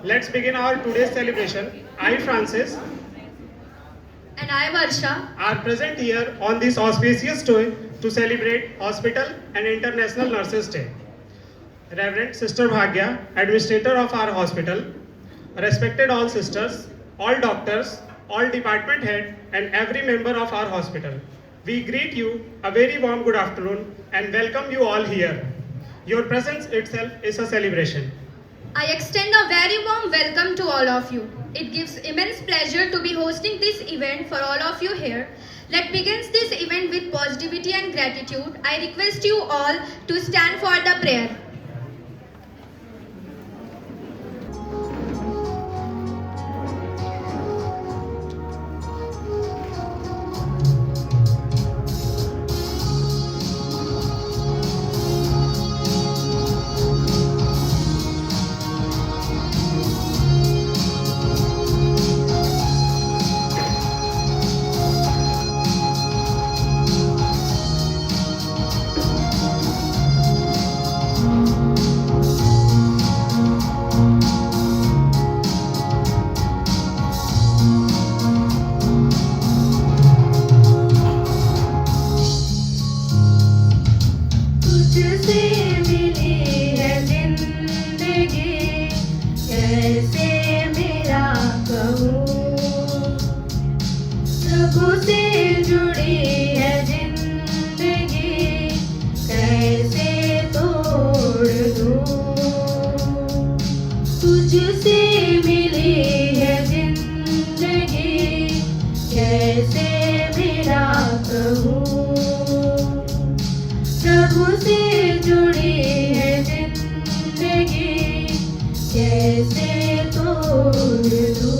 Let's begin our today's celebration. I, Francis, And I, Varsha, are present here on this auspicious day to celebrate Hospital and International Nurses Day. Reverend Sister Bhagya, Administrator of our hospital, respected all sisters, all doctors, all department head, and every member of our hospital. We greet you a very warm good afternoon and welcome you all here. Your presence itself is a celebration. I extend a very warm welcome to all of you. It gives immense pleasure to be hosting this event for all of you here. Let's begin this event with positivity and gratitude. I request you all to stand for the prayer. तुझसे मिली है जिंदगी कैसे मेरा कहूँ प्रभु से जुड़ी है जिंदगी कैसे तोड़ दूँ तुझसे मिली है जिंदगी कैसे मेरा कहूँ प्रभु से जुड़ी है जिंदगी कैसे तोड़ दूँ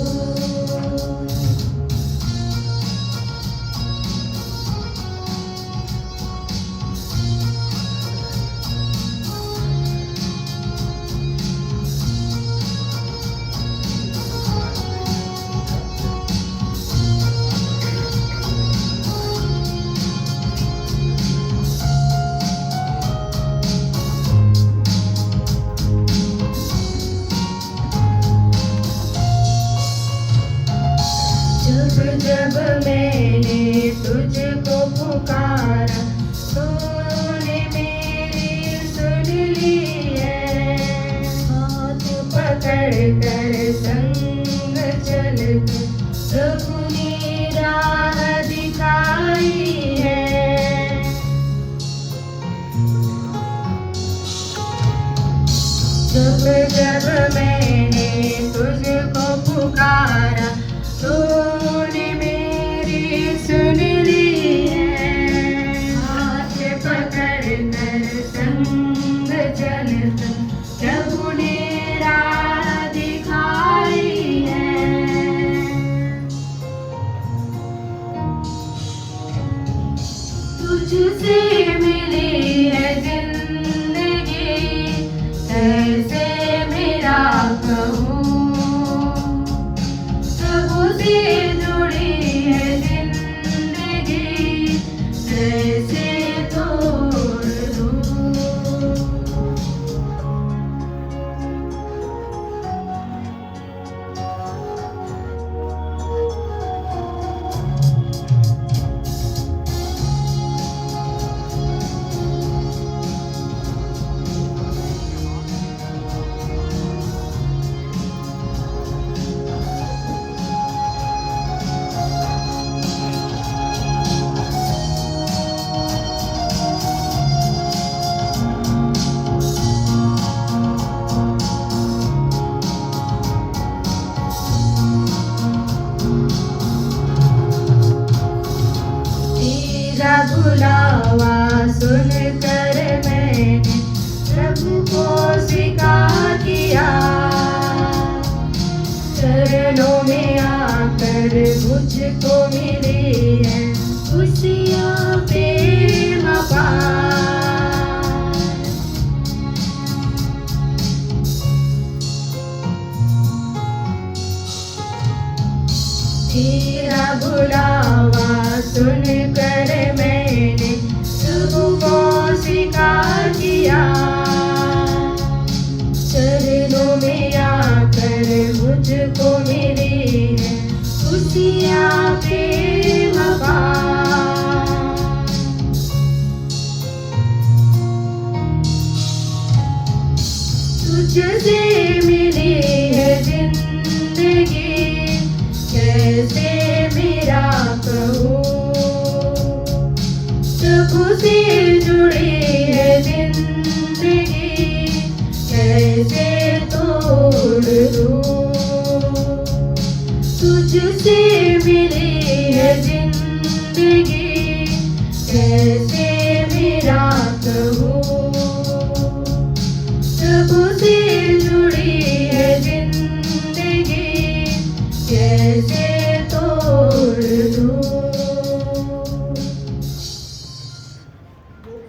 जब मैंने तुझको पुकारा तूने मेरी सुन ली है हाथ पकड़ कर संग चल प्रभु ने राह दिखाई है जब मैंने तुझको पुकारा तूने मेरी सुन ली है हाथ पकड़ कर संग चल प्रभु ने राह दिखाई है तुझसे मिली है जिंदगी कैसे मेरा कहूँ प्रभु से जुड़ी है जिंदगी कैसे तोड़ दूँ तेरा बुलावा सुनकर मैंने प्रभु को स्वीकार किया चरणों में आकर मुझको मिली है खुशियाँ प्रेम अपार तेरा बुलावा सुनकर मैंने प्रभु को स्वीकार किया चरणों में आकर मिली है जिंदगी कैसे मेरा कहूँ प्रभु से जुड़ी है जिंदगी कैसे तोड़ दूँ तुझसे मिली है जिंदगी कैसे मेरा कहूँ प्रभु से जुड़ी है जिंदगी कैसे तोड़ दूँ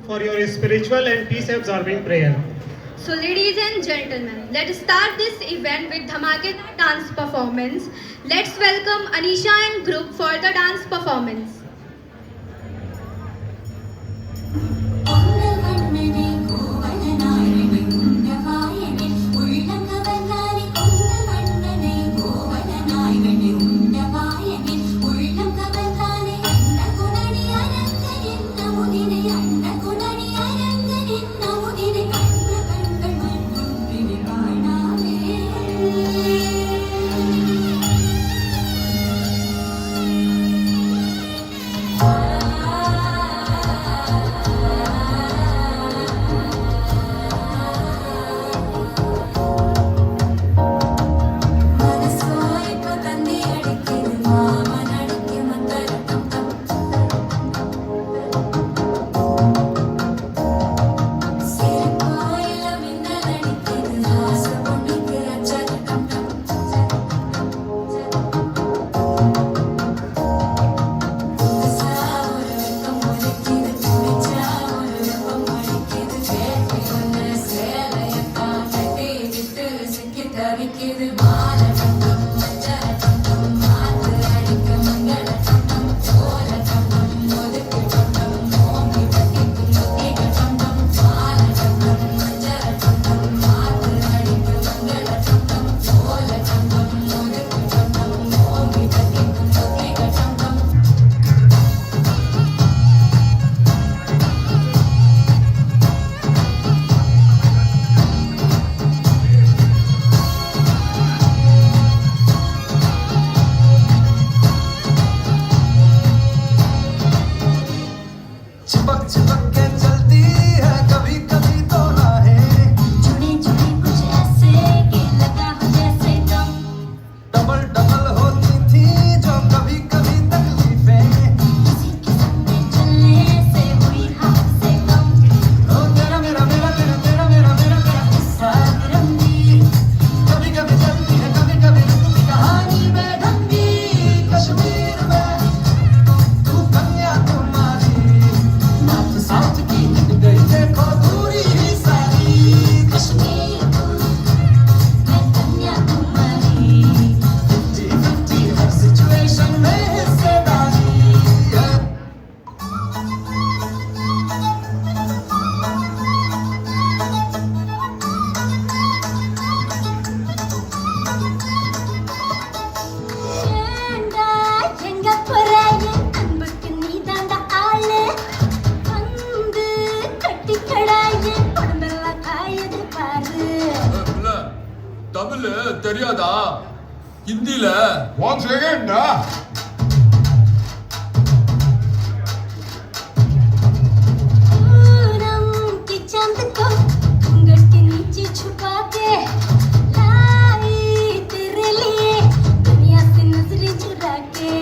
For your spiritual and peace absorbing prayer. So ladies and gentlemen, let's start this event with Dhamakedar dance performance. Let's welcome Anisha and group for the dance performance. Tamil தெரியாதா? ஹிந்தில Once again, da. पूनम की चांद को घूंघट के नीचे छुपा के लाई तेरे लिए दुनिया से नजरें चुरा के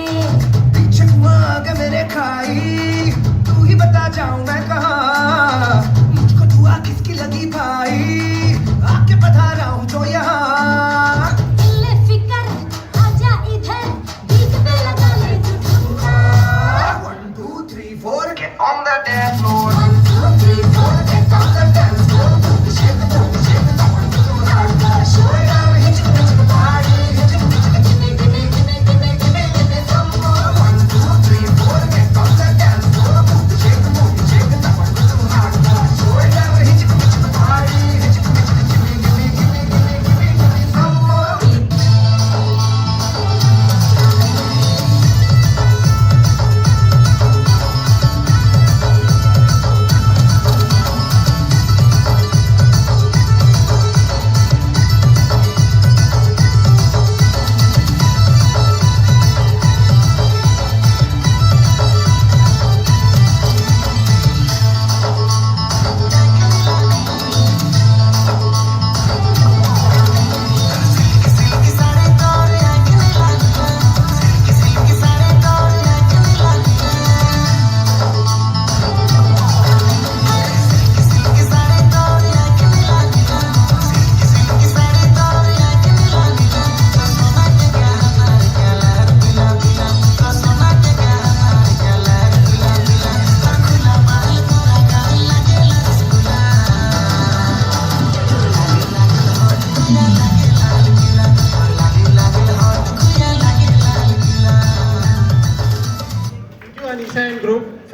पीछे हुआ आगे मेरे खाई तू ही बता जाऊं मैं कहाँ मुझको दुआ किसकी लगी भाई आके बता रहा हूँ जो यहाँ ले फिकर आजा इधर बीच पे लगा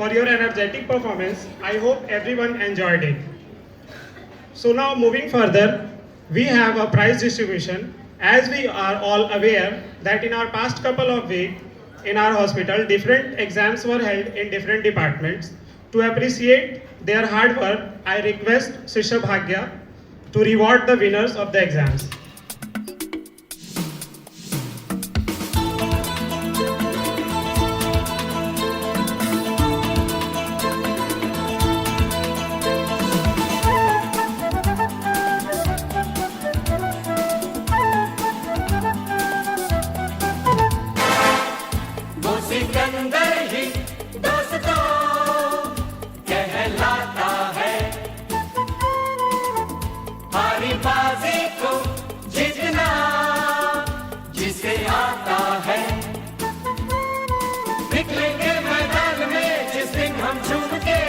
for your energetic performance. I hope everyone enjoyed it. So now moving further, we have a prize distribution. As we are all aware that in our past couple of weeks in our hospital, different exams were held in different departments. To appreciate their hard work, I request Sister Bhagya to reward the winners of the exams. वो सिकंदर ही दोस्तों कहलाता है, हारी बाजी को जीतना जिसे आता है। निकलेंगे मैदान में जिस दिन हम झूम के,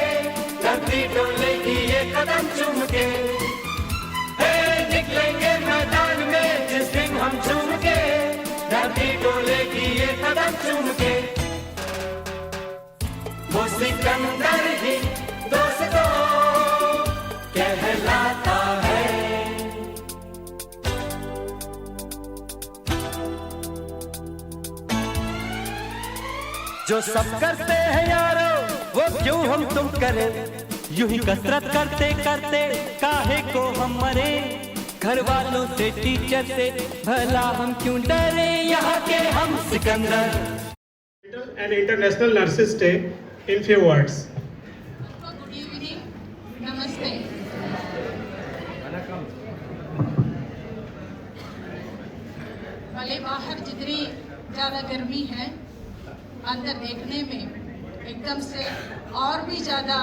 धरती डोलेगी ये कदम चूम के। निकलेंगे मैदान में जिस दिन हम झूम के, धरती डोलेगी ये कदम चूम के। वो सिकंदर ही दोस्तों कहलाता है। जो सब करते हैं यारो वो क्यों हम तुम करें, यूं ही कसरत करते करते काहे को हम मरे। घर वालों से टीचर से भला हम क्यों डरे, यहाँ के हम Sikandar. And International Nurses Day in few words. Good evening, नमस्ते। भले बाहर जितनी ज़्यादा गर्मी है, अंदर देखने में एकदम से और भी ज़्यादा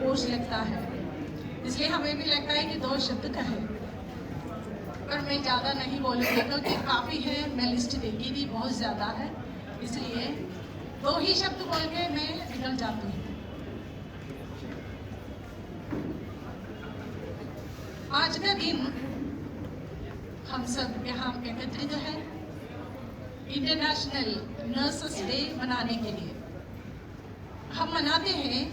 ओस लगता है। इसलिए हमें भी लगता है कि दो शब्द कहें, पर मैं ज़्यादा नहीं बोलूँगी क्योंकि काफ़ी है, मैं लिस्ट देखी थी, बहुत ज़्यादा है। इसलिए दो ही शब्द बोल के मैं निकल जाती हूँ। आज का दिन हम सब यहाँ एकत्रित है इंटरनेशनल नर्सेस डे मनाने के लिए। हम मनाते हैं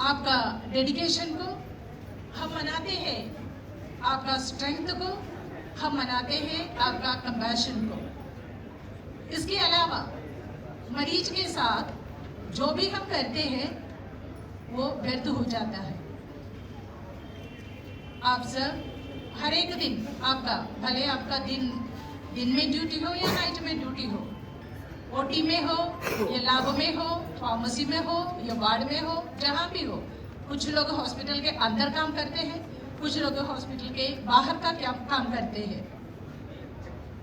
आपका डेडिकेशन को, हम मनाते हैं आपका स्ट्रेंथ को, हम मनाते हैं आपका कंपैशन को। इसके अलावा मरीज के साथ जो भी हम करते हैं वो व्यर्थ हो जाता है। आप सब हर एक दिन आपका, भले आपका दिन में ड्यूटी हो या नाइट में ड्यूटी हो, ओटी में हो या लैब में हो, फार्मेसी में हो या वार्ड में हो, जहाँ भी हो। कुछ लोग हॉस्पिटल के अंदर काम करते हैं, कुछ लोग हॉस्पिटल के बाहर का क्या काम करते हैं।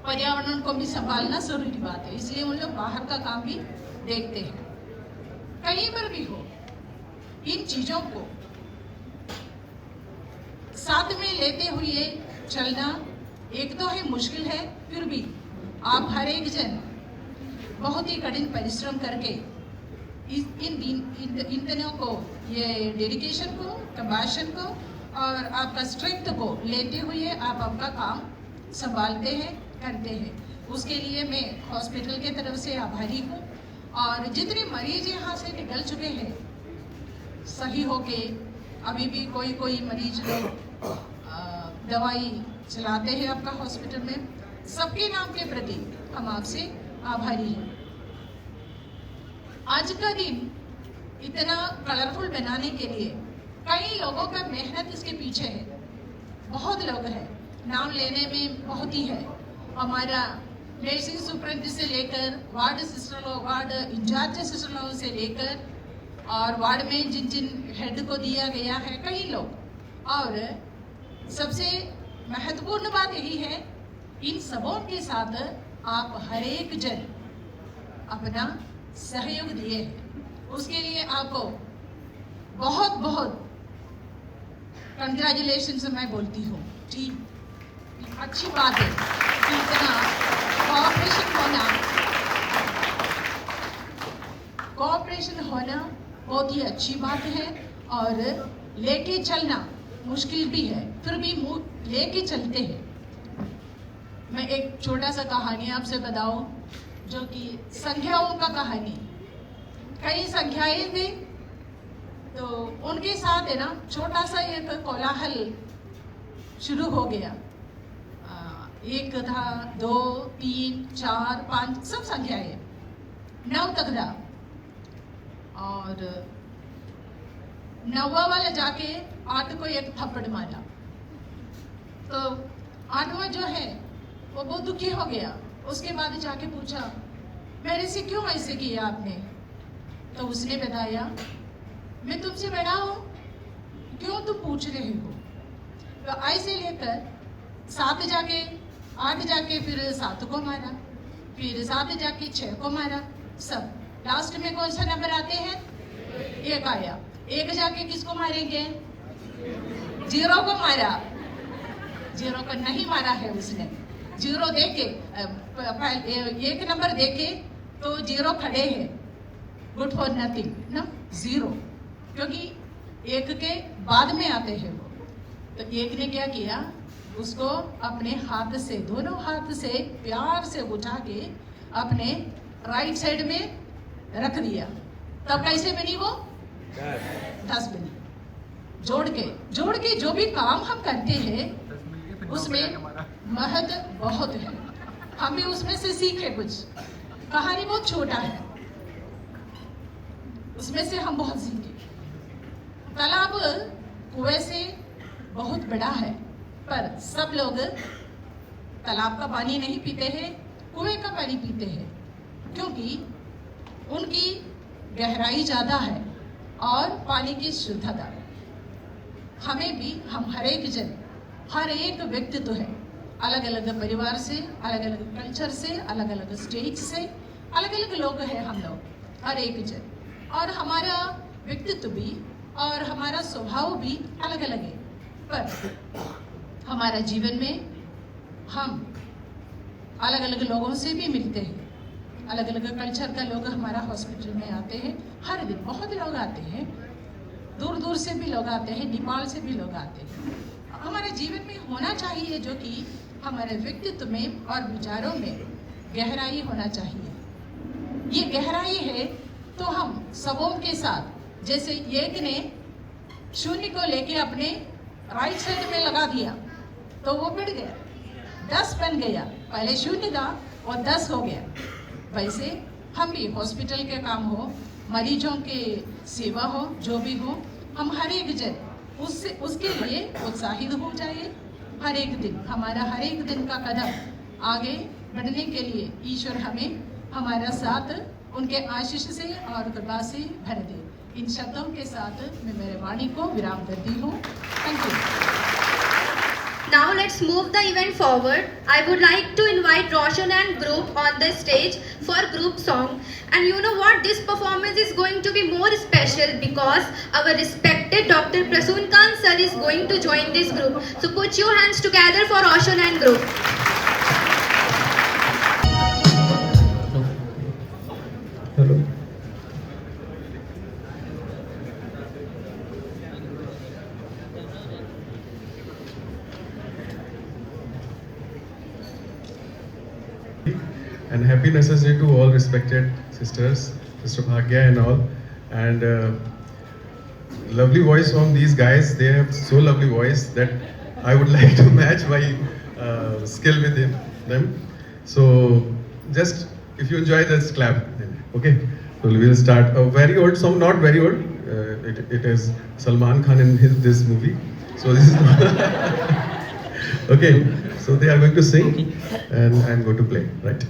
पर्यावरण को भी संभालना जरूरी बात है, इसलिए उन लोग बाहर का काम भी देखते हैं। कहीं पर भी हो, इन चीजों को साथ में लेते हुए चलना एक तो है मुश्किल है, फिर भी आप हर एक जन बहुत ही कठिन परिश्रम करके इन दिनों को, ये डेडिकेशन को, कंपैशन को और आपका स्ट्रेंथ को लेते हुए आप आपका काम संभालते हैं, करते हैं। उसके लिए मैं हॉस्पिटल के तरफ से आभारी हूँ। और जितने मरीज यहाँ से निकल चुके हैं सही होके, अभी भी कोई मरीज लोग दवाई चलाते हैं आपका हॉस्पिटल में, सबके नाम के प्रति हम आपसे आभारी हैं। आज का दिन इतना कलरफुल बनाने के लिए कई लोगों का मेहनत इसके पीछे है। बहुत लोग हैं, नाम लेने में बहुत ही है। हमारा नर्सिंग सुपरिटेंडेंट से लेकर वार्ड सिस्टर लोग, वार्ड इंचार्ज सिस्टर लोगों से लेकर और वार्ड में जिन हेड को दिया गया है कई लोग। और सबसे महत्वपूर्ण बात यही है, इन सबों के साथ आप हर एक जन अपना सहयोग दिए हैं, उसके लिए आपको बहुत बहुत कंग्रेचुलेशंस मैं बोलती हूँ। ठीक, अच्छी बात है कि इतना कोऑपरेशन होना बहुत ही अच्छी बात है। और लेके चलना मुश्किल भी है, फिर भी लेके चलते हैं। मैं एक छोटा सा कहानी आपसे बताऊं, जो कि संख्याओं का कहानी। कई संख्याएं थी, तो उनके साथ है ना छोटा सा एक कोलाहल शुरू हो गया। 1 था, 2, 3, 4, 5 सब संख्याएं 9 तक था। और 9वां वाला जाके 8 को एक थप्पड़ मारा, तो 8वां जो है वो बहुत दुखी हो गया। उसके बाद जाके पूछा, मेरे से क्यों ऐसे किया आपने? तो उसने बताया, मैं तुमसे बड़ा हूँ, क्यों तुम पूछ रहे हो? तो ऐसे लेकर 7 जाके 8 जाके फिर 7 को मारा, फिर 7 जाके 6 को मारा, सब। लास्ट में कौन सा नंबर आते हैं? 1 आया। 1 जाके किसको मारेंगे? 0 को मारा। 0 को नहीं मारा है उसने। 0 देके 1 नंबर देके तो 0 खड़े हैं, गुड फॉर नथिंग ना, 0, क्योंकि 1 के बाद में आते हैं वो। तो 1 ने क्या किया, उसको अपने हाथ से, दोनों हाथ से प्यार से उठा के अपने राइट साइड में रख दिया। तब कैसे बनी वो? 10 बनी। जोड़ के जो भी काम हम करते हैं उसमें महत्व बहुत है। हम भी उसमें से सीखे कुछ। कहानी बहुत छोटा है, उसमें से हम बहुत सीखे। तालाब कुएं से बहुत बड़ा है, पर सब लोग तालाब का पानी नहीं पीते हैं, कुएं का पानी पीते हैं, क्योंकि उनकी गहराई ज़्यादा है और पानी की शुद्धता। हमें भी, हम हर एक जन, हर एक व्यक्तित्व है, अलग अलग परिवार से, अलग अलग कल्चर से, अलग अलग स्टेट से, अलग अलग लोग हैं हम लोग, हर एक जन। और हमारा व्यक्तित्व भी और हमारा स्वभाव भी अलग अलग है, पर हमारा जीवन में हम अलग अलग लोगों से भी मिलते हैं। अलग अलग कल्चर का लोग हमारा हॉस्पिटल में आते हैं, हर दिन बहुत लोग आते हैं, दूर दूर से भी लोग आते हैं, नेपाल से भी लोग आते हैं। हमारे जीवन में होना चाहिए जो कि हमारे व्यक्तित्व में और विचारों में गहराई होना चाहिए। ये गहराई है तो हम सबों के साथ, जैसे 1 ने 0 को लेके अपने राइट साइड में लगा दिया तो वो बढ़ गया, 10 बन गया। पहले 0 था और 10 हो गया। वैसे हम भी हॉस्पिटल के काम हो, मरीजों के सेवा हो, जो भी हो, हम हर एक जन उसके लिए उत्साहित हो जाए। हर एक दिन, हमारा हर एक दिन का कदम आगे बढ़ने के लिए ईश्वर हमें हमारा साथ उनके आशीष से और कृपा से भर दे। इन शब्दों के साथ मैं मेरे वाणी को विराम करती हूँ। Thank you. Now let's move the event forward. I would like to invite Roshan and group on the stage for group song. And you know what? This performance is going to be more special because our respected Dr. Prasoon Khan sir is going to join this group. So put your hands together for Roshan and group. Hello. And happy Nurses Day to all respected sisters, Sister Bhagya and all. And lovely voice from these guys. They have so lovely voice that I would like to match my skill with them. So just if you enjoy, just clap. Okay. So we'll start a very old song, not very old. It is Salman Khan in this movie. So this is okay. So they are going to sing, and I'm going to play. Right.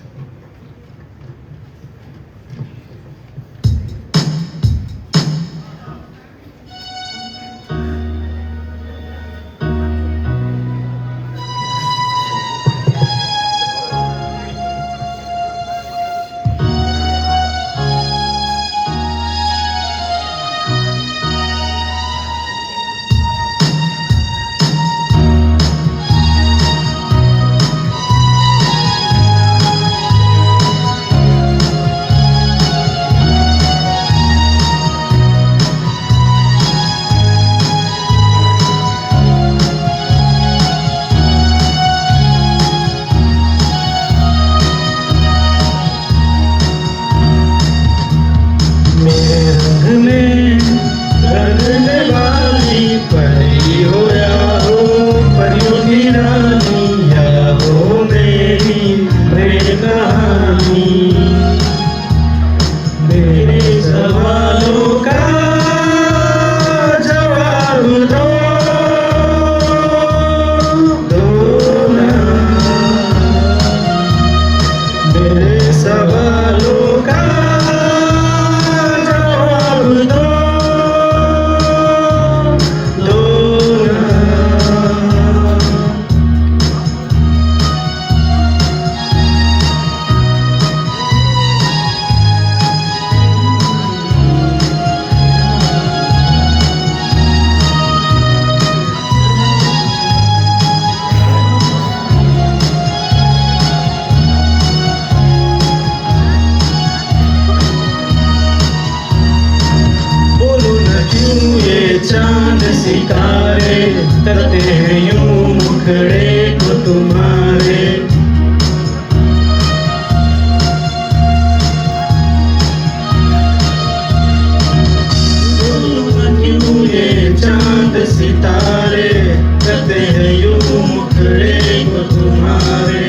तुम्हारे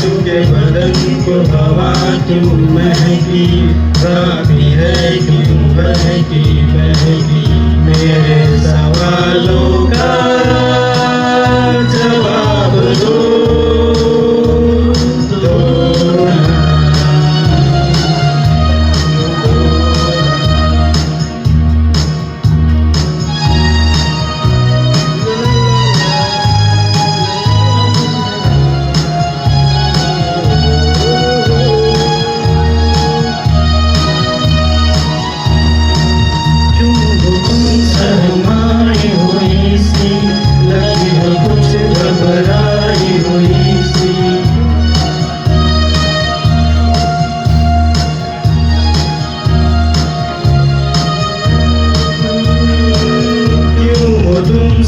तुमके बदन को हवा क्यों महकी गाती है क्यों बहकी बहकी मेरे सवालों का जवाब दो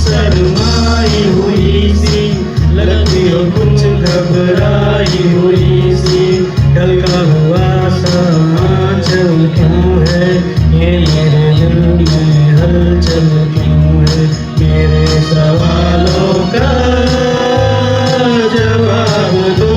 शर्माई हुई सी लगती हो कुछ घबराई हुई सी कल का हुआ समाचल क्यों है ये मेरे दिल में हलचल क्यों है मेरे सवालों का जवाब दो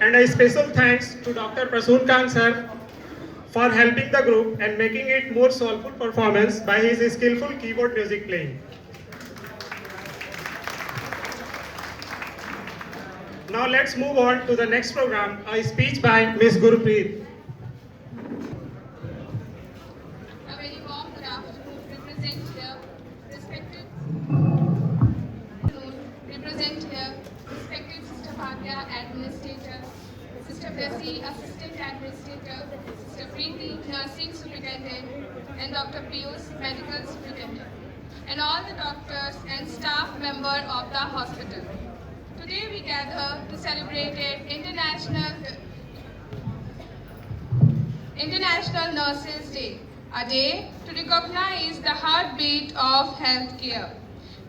And a special thanks to Dr. Prasoon Khan sir for helping the group and making it more soulful performance by his skillful keyboard music playing. Now let's move on to the next program, a speech by Miss Gurpreet. A very warm good afternoon represent here respected Sister Bhagya, Administrator, Sister Bessie, Assistant Administrator, Sister Preeti, Nursing Superintendent, and Dr. Piyush, Medical Superintendent, and all the doctors and staff members of the hospital. Today we gather to celebrate International Nurses Day, a day to recognize the heartbeat of healthcare.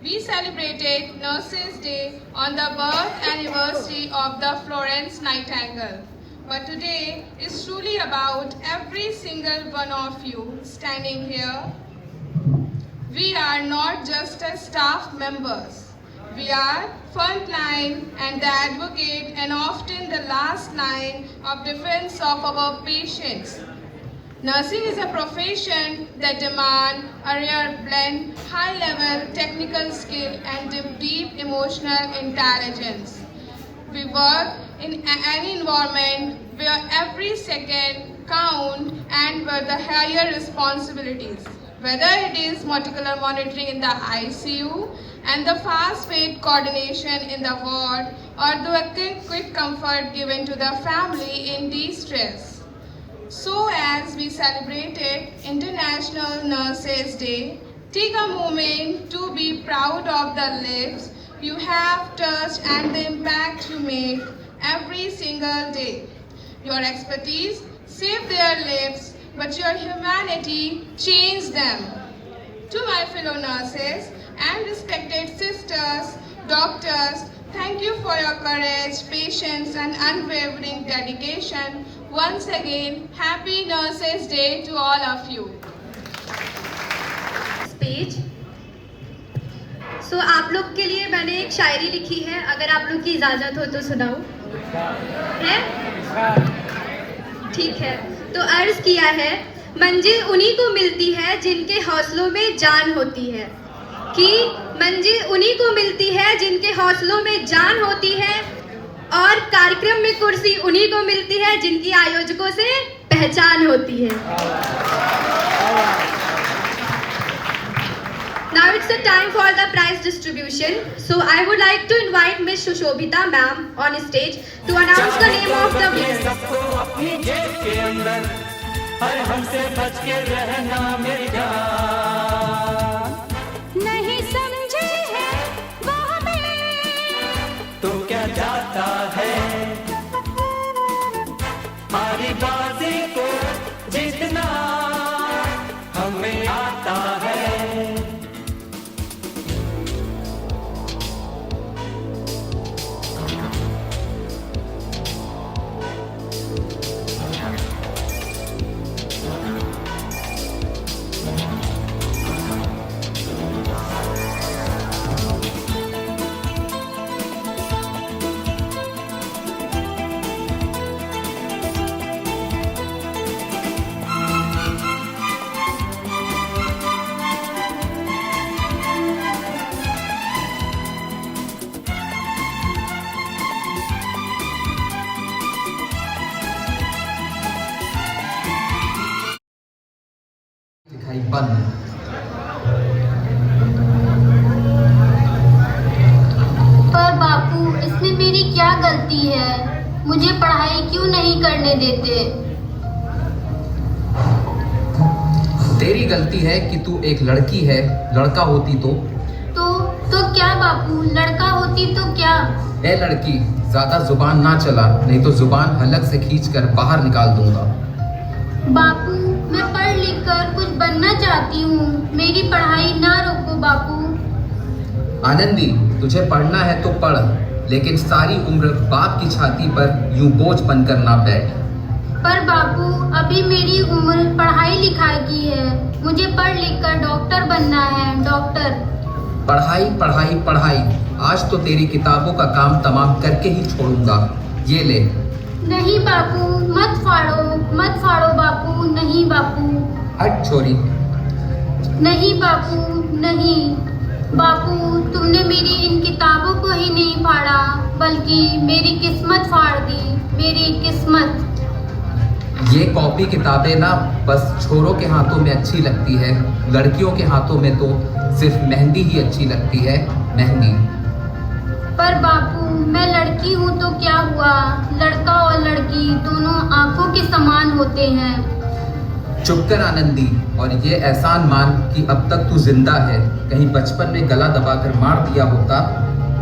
We celebrated Nurses Day on the birth anniversary of the Florence Nightingale. But today is truly about every single one of you standing here. We are not just as staff members. We are frontline and the advocate and often the last line of defense of our patients. Nursing is a profession that demands a rare blend, high-level technical skill and deep emotional intelligence. We work in an environment where every second counts and where the higher responsibilities, whether it is molecular monitoring in the ICU and the fast-paced coordination in the ward or the quick comfort given to the family in distress. So as we celebrated International Nurses Day, take a moment to be proud of the lives you have touched and the impact you make every single day. Your expertise saved their lives, but your humanity changed them. To my fellow nurses and respected sisters, doctors, thank you for your courage, patience and unwavering dedication. Once again, Happy Nurses Day to all of you. Speech. So आप लोग के लिए मैंने एक शायरी लिखी है, अगर आप लोग की इजाज़त हो तो सुनाऊं? है? ठीक है, तो अर्ज किया है, मंजिल उन्हीं को मिलती है जिनके हौसलों में जान होती है, कि मंजिल उन्हीं को मिलती है जिनके हौसलों में जान होती है, और कार्यक्रम में कुर्सी उन्हीं को मिलती है जिनकी आयोजकों से पहचान होती है. Now it's the time for the prize distribution. So I would like to invite Miss Sushobita ma'am on stage to announce the name of the winner. सबको अपनी जेब के अंदर, हर हमसे बच के रहना मेरी जान। नहीं समझे है वो हमें, तो क्या जाता है हमारी बाजी को जीतना हमें आता है। दिखाई बंद। पर बापू इसमें मेरी क्या गलती है? मुझे पढ़ाई क्यों नहीं करने देते? तेरी गलती है कि तू एक लड़की है, लड़का होती तो क्या बापू? लड़का होती तो क्या? ए लड़की, ज्यादा जुबान ना चला, नहीं तो जुबान हलक से खींचकर बाहर निकाल दूंगा। बापू मैं पढ़ लिख कर कुछ बनना चाहती हूँ, मेरी पढ़ाई ना रोको बापू। आनंदी, तुझे पढ़ना है तो पढ़, लेकिन सारी उम्र बाप की छाती पर यूं बोझ बनकर ना बैठ। पर बापू अभी मेरी उम्र पढ़ाई लिखाई की है, मुझे पढ़ लिख कर डॉक्टर बनना है, डॉक्टर। पढ़ाई पढ़ाई पढ़ाई, आज तो तेरी किताबों का काम तमाम करके ही छोड़ूंगा। ये ले। नहीं बापू, मत फाड़ो बापू, नहीं बापू। हट छोरी। नहीं बापू, नहीं। बापू तुमने मेरी इन किताबों को ही नहीं फाड़ा, बल्कि मेरी किस्मत फाड़ दी, मेरी किस्मत। ये कॉपी किताबें ना बस छोरों के हाथों में अच्छी लगती है, लड़कियों के हाथों में तो सिर्फ मेहंदी ही अच्छी लगती है, मेहंदी। पर बापू मैं लड़की हूँ तो क्या हुआ? लड़का और लड़की दोनों आंखों के समान होते हैं। चुप कर आनंदी, और ये एहसान मान कि अब तक तू जिंदा है। कहीं बचपन में गला दबाकर मार दिया होता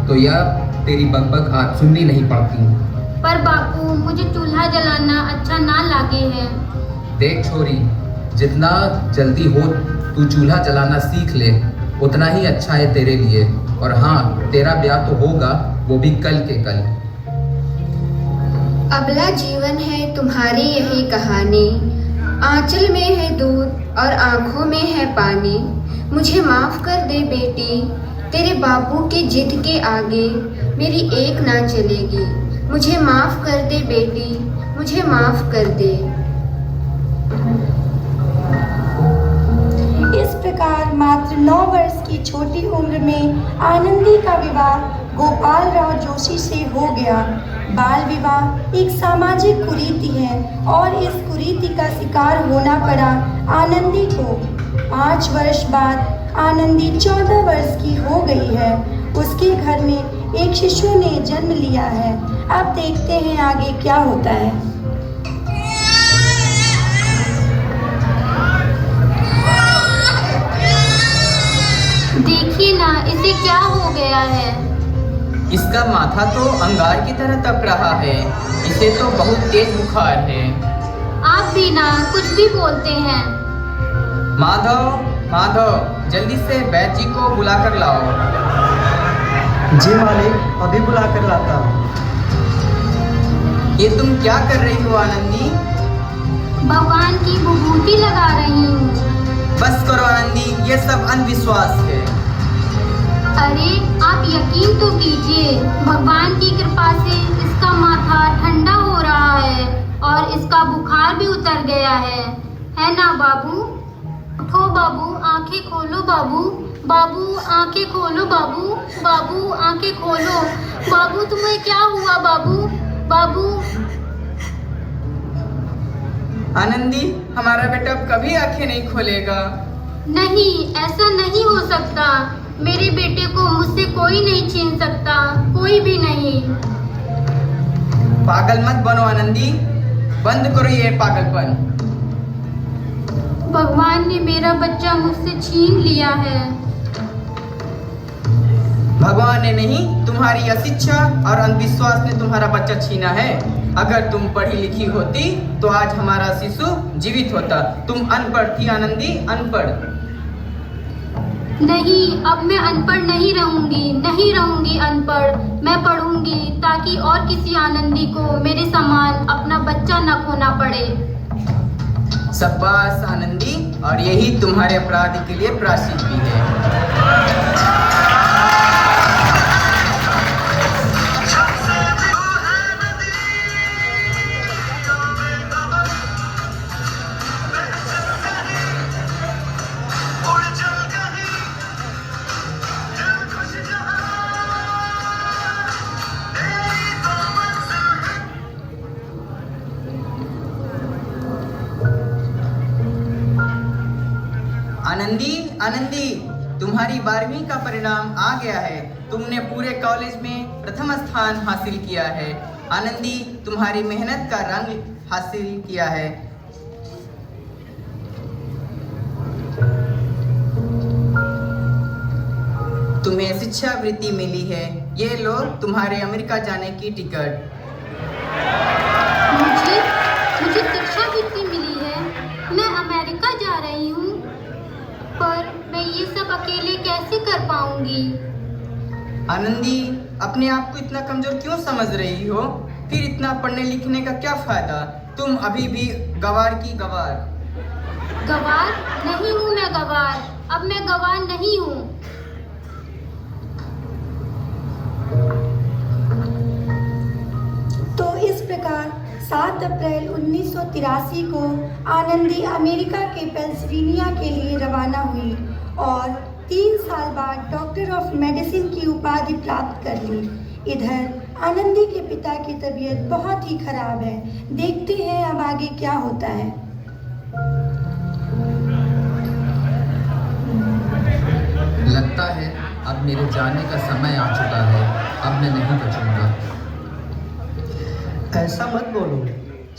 तो यह तेरी बकबक आज सुननी नहीं पड़ती। पर बापू मुझे चूल्हा जलाना अच्छा ना लागे है। देख छोरी, जितना जल्दी हो तू चूल्हा जलाना सीख ले, उतना ही अच्छा है तेरे लिए। और हाँ, तेरा ब्याह तो होगा, वो भी कल के कल। अबला जीवन है तुम्हारी यही कहानी, आंचल में है दूध और आंखों में है पानी। मुझे माफ कर दे बेटी, तेरे बापू के जिद के आगे मेरी एक ना चलेगी। मुझे माफ कर दे बेटी, मुझे माफ कर दे। इस प्रकार मात्र 9 वर्ष की छोटी उम्र में आनंदी का विवाह गोपाल राव जोशी से हो गया। बाल विवाह एक सामाजिक कुरीति है और इस कुरीति का शिकार होना पड़ा आनंदी को। 5 वर्ष बाद आनंदी 14 वर्ष की हो गई है। उसके घर में एक शिशु ने जन्म लिया है। अब देखते हैं आगे क्या होता है। देखिए ना, इसे क्या हो गया है? इसका माथा तो अंगार की तरह तप रहा है। इसे तो बहुत तेज बुखार है। आप भी ना कुछ भी बोलते हैं। माधव, माधव, जल्दी से वैद्य जी को बुला कर लाओ। जी मालिक, अभी बुला कर लाता हूँ। ये तुम क्या कर रही हो आनंदी? भगवान की विभूति लगा रही हूँ। बस करो आनंदी, ये सब अंधविश्वास है। अरे आप यकीन तो कीजिए, भगवान की कृपा से इसका माथा ठंडा हो रहा है और इसका बुखार भी उतर गया है ना बाबू? उठो बाबू, आंखें खोलो बाबू, बाबू आंखें खोलो बाबू, बाबू आंखें खोलो। बाबू तुम्हें क्या हुआ बाबू? बाबू। आनंदी, हमारा बेटा कभी आंखें नहीं खोलेगा। नहीं, ऐसा नहीं हो सकता। मेरे बेटे को मुझसे कोई नहीं छीन सकता, कोई भी नहीं। पागल मत बनो आनंदी, बंद करो ये पागलपन। भगवान ने मेरा बच्चा मुझसे छीन लिया है। भगवान ने नहीं, तुम्हारी अशिक्षा और अंधविश्वास ने तुम्हारा बच्चा छीना है। अगर तुम पढ़ी लिखी होती तो आज हमारा शिशु जीवित होता। तुम अनपढ़ थी आनंदी, अनपढ़। नहीं, अब मैं अनपढ़ नहीं रहूंगी अनपढ़। मैं पढ़ूंगी ताकि और किसी आनंदी को मेरे समान अपना बच्चा न खोना पड़े। शाबाश आनंदी, और यही तुम्हारे अपराध के लिए प्रायश्चित भी है। आनंदी, आनंदी, तुम्हारी 12वीं का परिणाम आ गया है। तुमने पूरे कॉलेज में प्रथम स्थान हासिल किया है। आनंदी, तुम्हारी मेहनत का रंग हासिल किया है। तुम्हें शिक्षावृत्ति मिली है। ये लो तुम्हारे अमेरिका जाने की टिकट। मुझे शिक्षावृत्ति मिली है। मैं अमेरिका जा रही हूँ, पर मैं ये सब अकेले कैसे कर पाऊंगी? आनंदी, अपने आप को इतना कमजोर क्यों समझ रही हो? फिर इतना पढ़ने लिखने का क्या फायदा? तुम अभी भी गवार की गवार। गवार नहीं हूँ मैं गवार। अब मैं गवार नहीं हूँ। तो इस प्रकार 7 अप्रैल 1983 को आनंदी अमेरिका के पेंसिल्वेनिया के लिए रवाना हुई और 3 साल बाद डॉक्टर ऑफ मेडिसिन की उपाधि प्राप्त कर ली। इधर आनंदी के पिता की तबीयत बहुत ही खराब है। देखते हैं अब आगे क्या होता है। लगता है अब मेरे जाने का समय आ चुका है। अब मैं नहीं बचूंगा। ऐसा मत बोलो।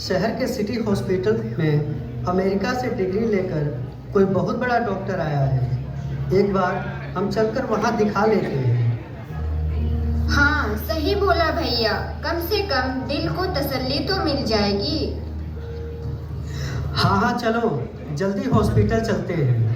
शहर के सिटी हॉस्पिटल में अमेरिका से डिग्री लेकर कोई बहुत बड़ा डॉक्टर आया है। एक बार हम चलकर वहाँ दिखा लेते हैं। हाँ, सही बोला भैया। कम से कम दिल को तसल्ली तो मिल जाएगी। हाँ हाँ, चलो जल्दी हॉस्पिटल चलते हैं।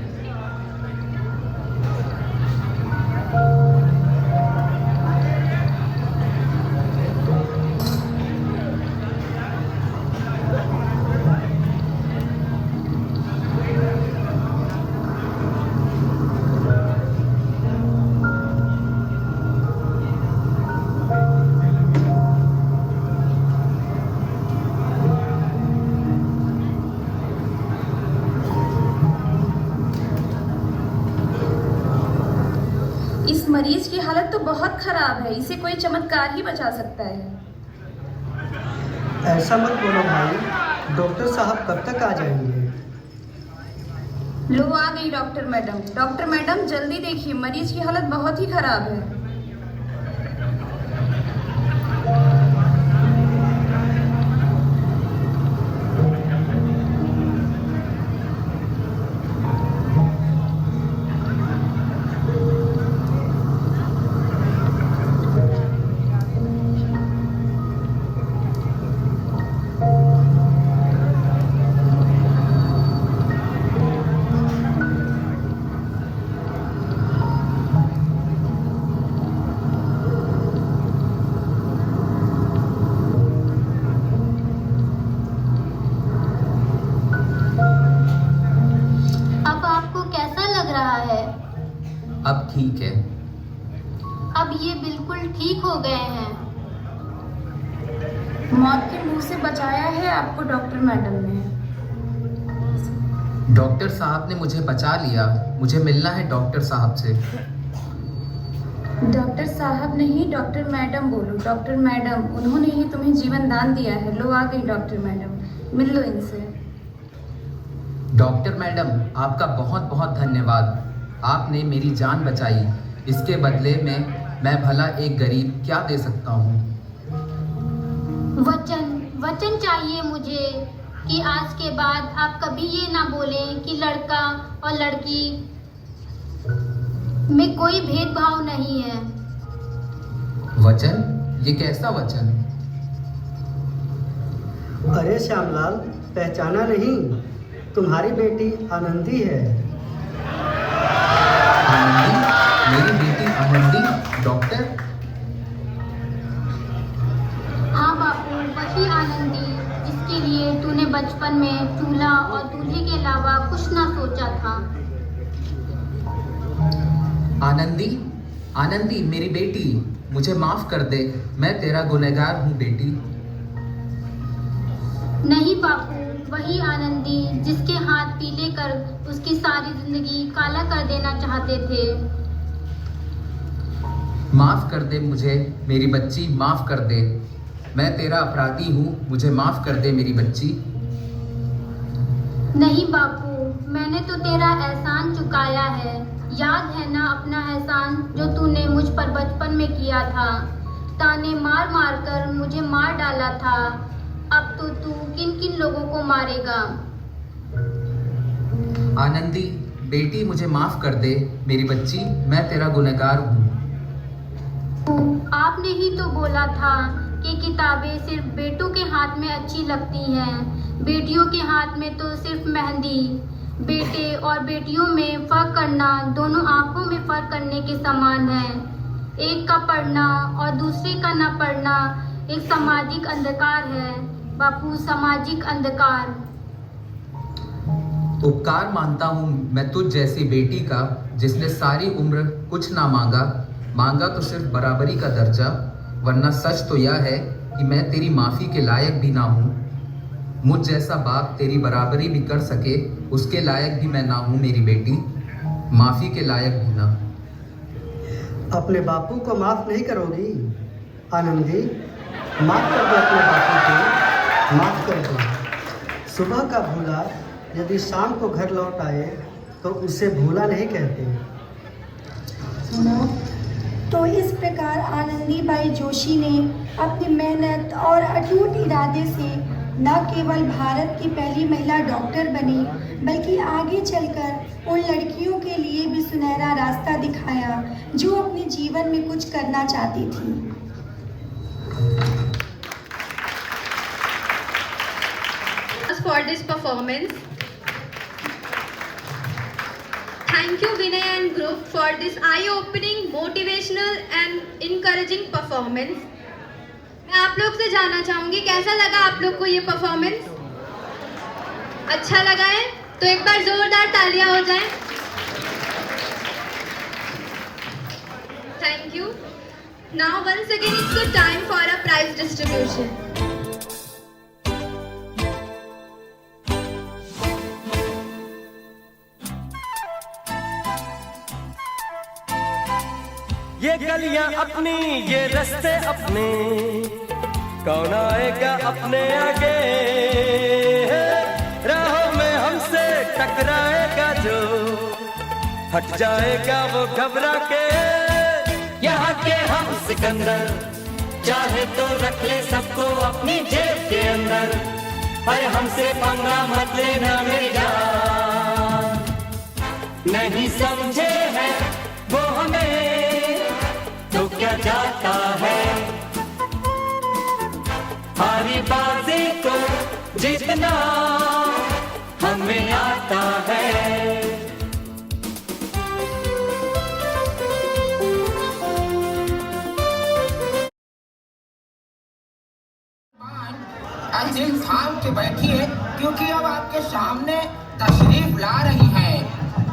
मरीज की हालत तो बहुत खराब है। इसे कोई चमत्कार ही बचा सकता है। ऐसा मत बोलो भाई। डॉक्टर साहब कब तक आ जाएंगे? लो आ गई डॉक्टर मैडम। डॉक्टर मैडम जल्दी देखिए, मरीज की हालत बहुत ही खराब है। अब ठीक है। अब ये बिल्कुल ठीक हो गए हैं। मौत के मुंह से बचाया है आपको डॉक्टर मैडम ने। डॉक्टर साहब ने मुझे बचा लिया। मुझे मिलना है डॉक्टर साहब से। डॉक्टर साहब नहीं, डॉक्टर मैडम बोलो। डॉक्टर मैडम, उन्होंने ही तुम्हें जीवन दान दिया है। लो आ गई डॉक्टर मैडम, मिल लो इनसे। डॉक्टर मैडम, आपका बहुत बहुत धन्यवाद। आपने मेरी जान बचाई। इसके बदले में मैं भला एक गरीब क्या दे सकता हूँ? वचन चाहिए मुझे कि आज के बाद आप कभी ये ना बोलें कि लड़का और लड़की में कोई भेदभाव नहीं है। वचन? ये कैसा वचन? अरे श्यामलाल, पहचाना नहीं? तुम्हारी बेटी आनंदी है। आनंदी? मेरी बेटी आनंदी? डॉक्टर? हाँ बापू, वही आनंदी जिसके लिए तूने बचपन में चूल्हा और दूल्हे के अलावा कुछ ना सोचा था। आनंदी? आनंदी मेरी बेटी, मुझे माफ कर दे। मैं तेरा गुनहगार हूँ बेटी। नहीं बापू, वही आनंदी जिसके हाथ पीले कर उसकी सारी जिंदगी काला कर देना चाहते थे। माफ कर दे मुझे मेरी बच्ची, माफ कर दे। मैं तेरा अपराधी हूँ, मुझे माफ कर दे मेरी बच्ची। नहीं बापू, मैंने तो तेरा एहसान चुकाया है। याद है ना अपना एहसान जो तूने मुझ पर बचपन में किया था? ताने मार मार कर मुझे मार डाला था। अब तो तू किन किन लोगों को मारेगा? आनंदी बेटी, मुझे माफ कर दे मेरी बच्ची, मैं तेरा गुनहगार हूँ। आपने ही तो बोला था कि किताबें सिर्फ बेटों के हाथ में अच्छी लगती हैं, बेटियों के हाथ में तो सिर्फ मेहंदी। बेटे और बेटियों में फर्क करना दोनों आंखों में फर्क करने के समान है। एक का पढ़ना और दूसरे का न पढ़ना एक सामाजिक अंधकार है बापू, सामाजिक अंधकार। उपकार मानता हूँ मैं तुझ जैसी बेटी का, जिसने सारी उम्र कुछ ना मांगा तो सिर्फ बराबरी का दर्जा। वरना सच तो यह है कि मैं तेरी माफ़ी के लायक भी ना हूँ। मुझ जैसा बाप तेरी बराबरी भी कर सके उसके लायक भी मैं ना हूँ मेरी बेटी, माफ़ी के लायक भी ना। अपने बापू को माफ़ नहीं करोगी आनंदी? माफ़ कर दो अपने बापू को, माफ़ कर दो। सुबह का भूला यदि शाम को घर लौट आए तो उसे भूला नहीं कहते। सुनो, तो इस प्रकार आनंदीबाई जोशी ने अपनी मेहनत और अटूट इरादे से न केवल भारत की पहली महिला डॉक्टर बनी, बल्कि आगे चलकर उन लड़कियों के लिए भी सुनहरा रास्ता दिखाया जो अपने जीवन में कुछ करना चाहती थी। For this performance, thank you Vinay and group for this eye-opening, motivational and encouraging performance. मैं आप लोग से जानना चाहूंगी कैसा लगा आप लोग को ये परफॉर्मेंस? अच्छा लगा है? तो एक बार जोरदार तालियां हो जाएं। Thank you. Now once again it's the time for a prize distribution. ये गलियां अपनी, ये रास्ते अपने, कौन आएगा अपने आगे? राहों में हमसे टकराएगा जो, हट जाएगा वो घबरा के। यहाँ के हम सिकंदर, चाहे तो रख ले सबको अपनी जेब के अंदर। पर हमसे पंगा मत लेना मेरी जान, नहीं समझे हैं वो हमें तो क्या जाता है। हारी बाजी को जीतना हमें आता है। दिल थाम के बैठिए क्योंकि अब आपके सामने तशरीफ ला रही है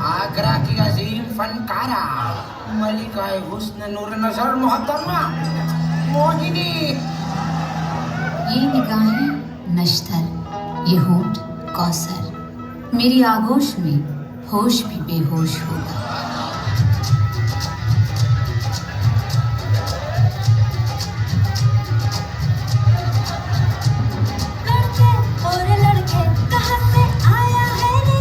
आगरा की अजीम फनकारा मलिकाए हुस्न नूर नजर मोहतरमा मोहिनी। ये निगाहें नश्तर, ये होठ कौसर, मेरी आगोश में होश भी बेहोश होगा। लड़के और लड़के कहाँ से आया है रे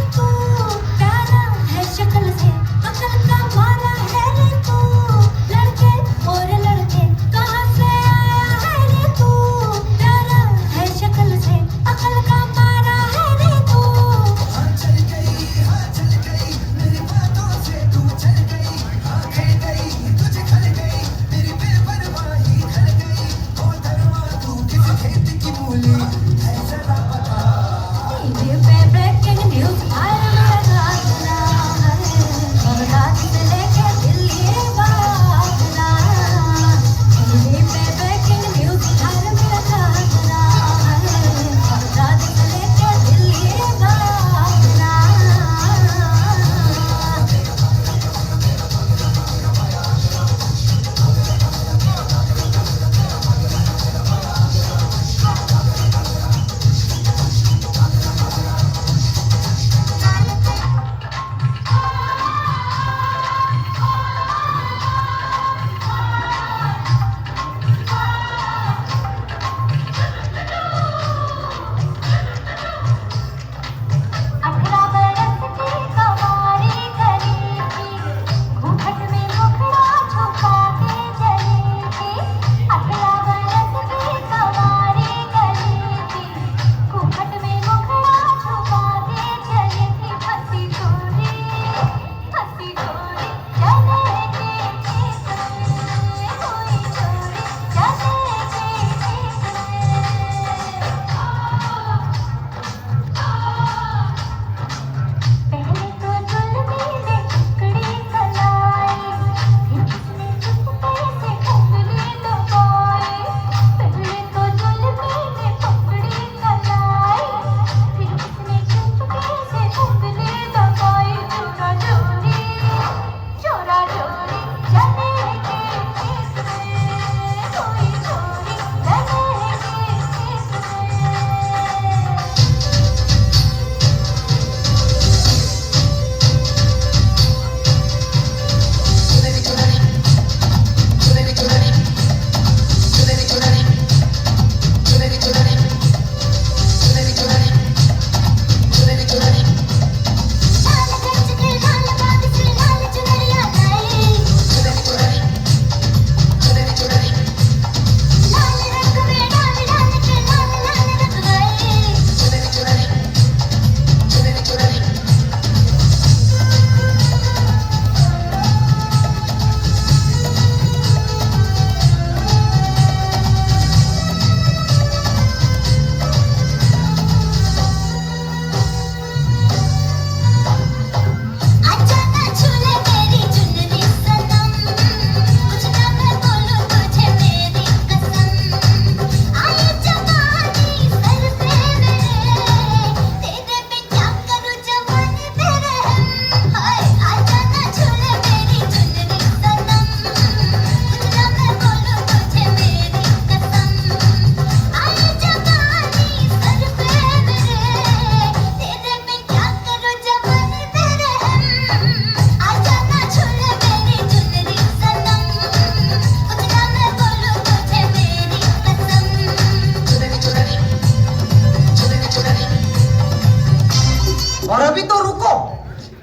और अभी तो रुको,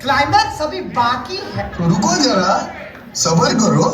क्लाइमैक्स अभी बाकी है। तो रुको जरा, सब्र करो।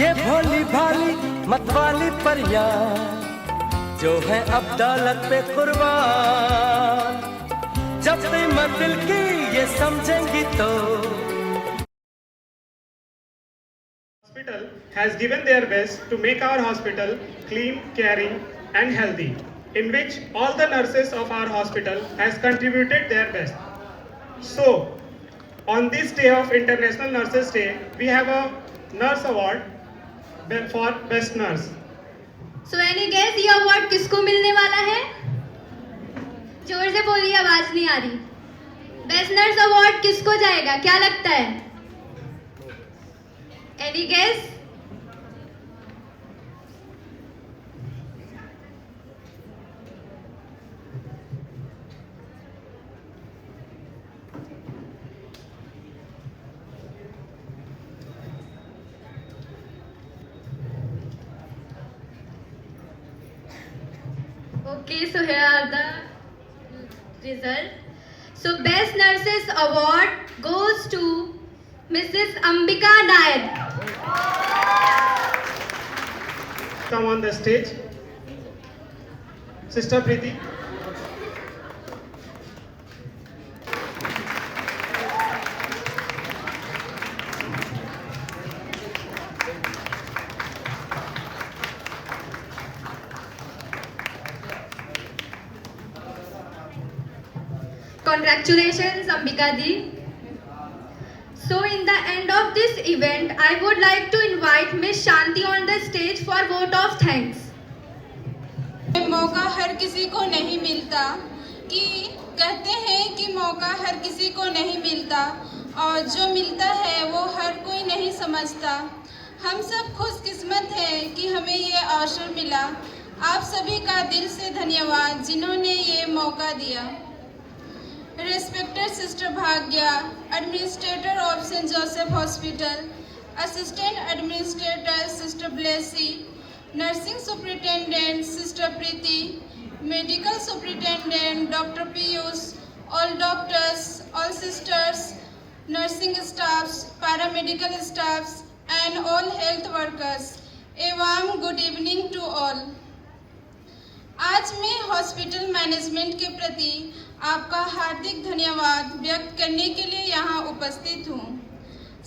ये भोली भाली मतवाली परियां जो है अब दौलत पे कुर्बान, जब भी मंजिल की ये समझेंगी तो। Hospital has given their best to make our hospital clean, caring and healthy, in which all the nurses of our hospital has contributed their best. So, on this day of International Nurses Day, we have a nurse award for best nurse. So any guess ये award किसको मिलने वाला है? जोर से बोलिए, आवाज नहीं आ रही। बेस्ट नर्स अवार्ड किसको जाएगा, क्या लगता है? Any guess? Okay, so here are the results. So Best Nurses Award goes to Mrs. Ambika Nair. Come on the stage. Sister Preeti. Congratulations, Ambika Di. So in the end of this event, I would like to invite Miss Shanti on the stage for vote of thanks. मौका हर किसी को नहीं मिलता, कि कहते हैं कि मौका हर किसी को नहीं मिलता और जो मिलता है वो हर कोई नहीं समझता। हम सब खुशकिस्मत हैं कि हमें ये अवसर मिला। आप सभी का दिल से धन्यवाद जिन्होंने ये मौका दिया। Respected Sister Bhagya, Administrator of St. Joseph Hospital, Assistant Administrator Sister Blessy, Nursing Superintendent Sister Preeti, Medical Superintendent Dr. Piyush, all doctors, all sisters, nursing staffs, paramedical staffs and all health workers. A warm good evening to all. आज मैं hospital management के प्रति आपका हार्दिक धन्यवाद व्यक्त करने के लिए यहाँ उपस्थित हूँ।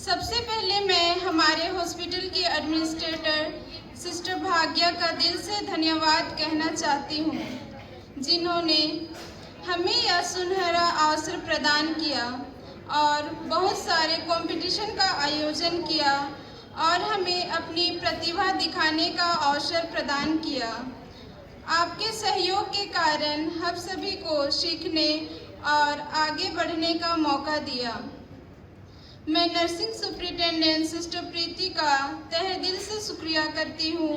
सबसे पहले मैं हमारे हॉस्पिटल की एडमिनिस्ट्रेटर सिस्टर भाग्या का दिल से धन्यवाद कहना चाहती हूँ, जिन्होंने हमें यह सुनहरा अवसर प्रदान किया और बहुत सारे कंपटीशन का आयोजन किया और हमें अपनी प्रतिभा दिखाने का अवसर प्रदान किया। आपके सहयोग के कारण हम सभी को सीखने और आगे बढ़ने का मौका दिया। मैं नर्सिंग सुपरिटेंडेंट सिस्टर प्रीति का तहे दिल से शुक्रिया करती हूँ।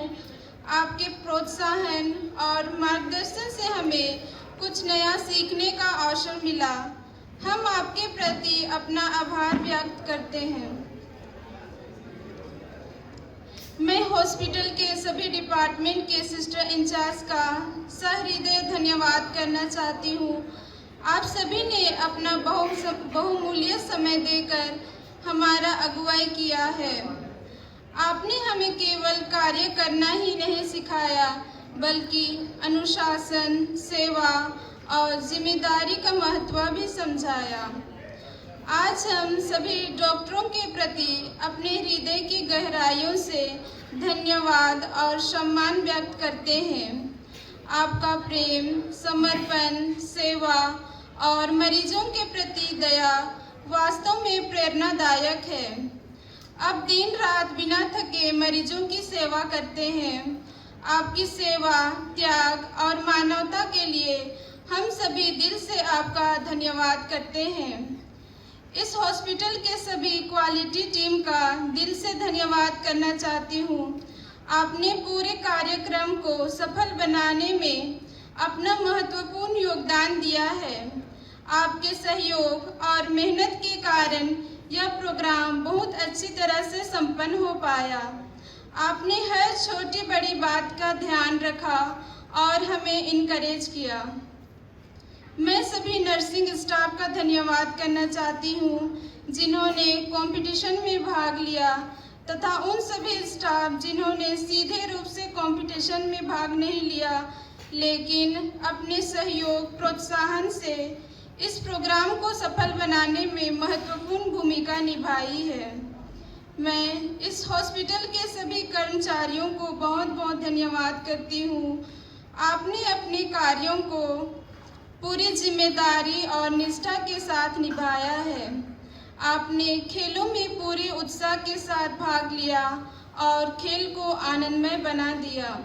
आपके प्रोत्साहन और मार्गदर्शन से हमें कुछ नया सीखने का अवसर मिला। हम आपके प्रति अपना आभार व्यक्त करते हैं। मैं हॉस्पिटल के सभी डिपार्टमेंट के सिस्टर इंचार्ज का सहृदय धन्यवाद करना चाहती हूँ। आप सभी ने अपना बहुमूल्य समय देकर हमारा अगुवाई किया है। आपने हमें केवल कार्य करना ही नहीं सिखाया, बल्कि अनुशासन, सेवा और जिम्मेदारी का महत्व भी समझाया। आज हम सभी डॉक्टरों के प्रति अपने हृदय की गहराइयों से धन्यवाद और सम्मान व्यक्त करते हैं। आपका प्रेम, समर्पण, सेवा और मरीजों के प्रति दया वास्तव में प्रेरणादायक है। आप दिन रात बिना थके मरीजों की सेवा करते हैं। आपकी सेवा, त्याग और मानवता के लिए हम सभी दिल से आपका धन्यवाद करते हैं। इस हॉस्पिटल के सभी क्वालिटी टीम का दिल से धन्यवाद करना चाहती हूँ। आपने पूरे कार्यक्रम को सफल बनाने में अपना महत्वपूर्ण योगदान दिया है। आपके सहयोग और मेहनत के कारण यह प्रोग्राम बहुत अच्छी तरह से संपन्न हो पाया। आपने हर छोटी बड़ी बात का ध्यान रखा और हमें इनकरेज किया। मैं सभी नर्सिंग स्टाफ का धन्यवाद करना चाहती हूँ, जिन्होंने कंपटीशन में भाग लिया, तथा उन सभी स्टाफ जिन्होंने सीधे रूप से कंपटीशन में भाग नहीं लिया, लेकिन अपने सहयोग, प्रोत्साहन से इस प्रोग्राम को सफल बनाने में महत्वपूर्ण भूमिका निभाई है। मैं इस हॉस्पिटल के सभी कर्मचारियों को बहुत बहुत धन्यवाद करती हूँ। आपने अपने कार्यों को पूरी जिम्मेदारी और निष्ठा के साथ निभाया है। आपने खेलों में पूरे उत्साह के साथ भाग लिया और खेल को आनंदमय बना दिया।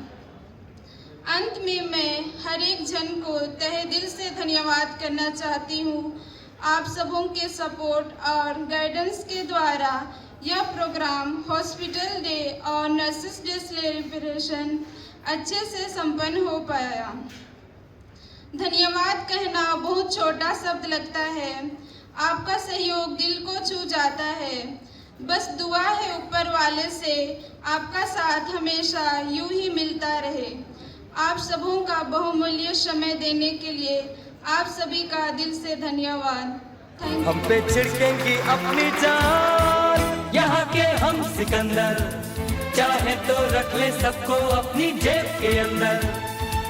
अंत में मैं हर एक जन को तहे दिल से धन्यवाद करना चाहती हूँ। आप सबों के सपोर्ट और गाइडेंस के द्वारा यह प्रोग्राम हॉस्पिटल डे और नर्सेस डे सेलिब्रेशन अच्छे से संपन्न हो पाया। धन्यवाद कहना बहुत छोटा शब्द लगता है। आपका सहयोग दिल को छू जाता है। बस दुआ है ऊपर वाले से आपका साथ हमेशा यूं ही मिलता रहे। आप सबों का बहुमूल्य समय देने के लिए आप सभी का दिल से धन्यवाद। हम पे छिड़केंगी अपनी जान, यहाँ के हम सिकंदर, चाहे तो रख ले सबको अपनी जेब के अंदर।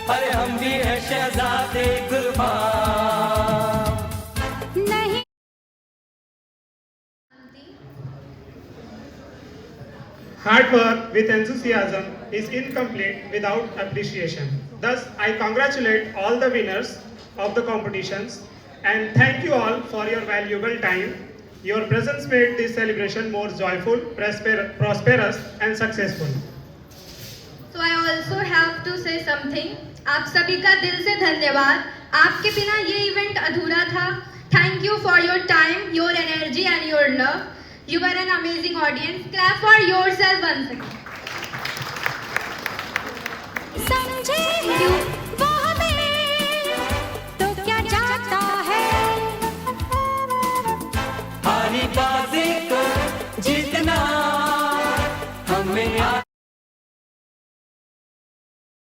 अरे हम भी है शहजादे गुरबान। नहीं Hard work with enthusiasm is incomplete without appreciation. Thus, I congratulate all the winners of the competitions and thank you all for your valuable time. Your presence made this celebration more joyful, prosperous and successful. So I also have to say something. आप सभी का दिल से धन्यवाद। आपके बिना ये event अधूरा था। Thank you for your time, your energy and your love. You were an amazing audience. Clap for yourself once again. समझे हैं वो हमें तो क्या जाता है, हारी बाजी को जीत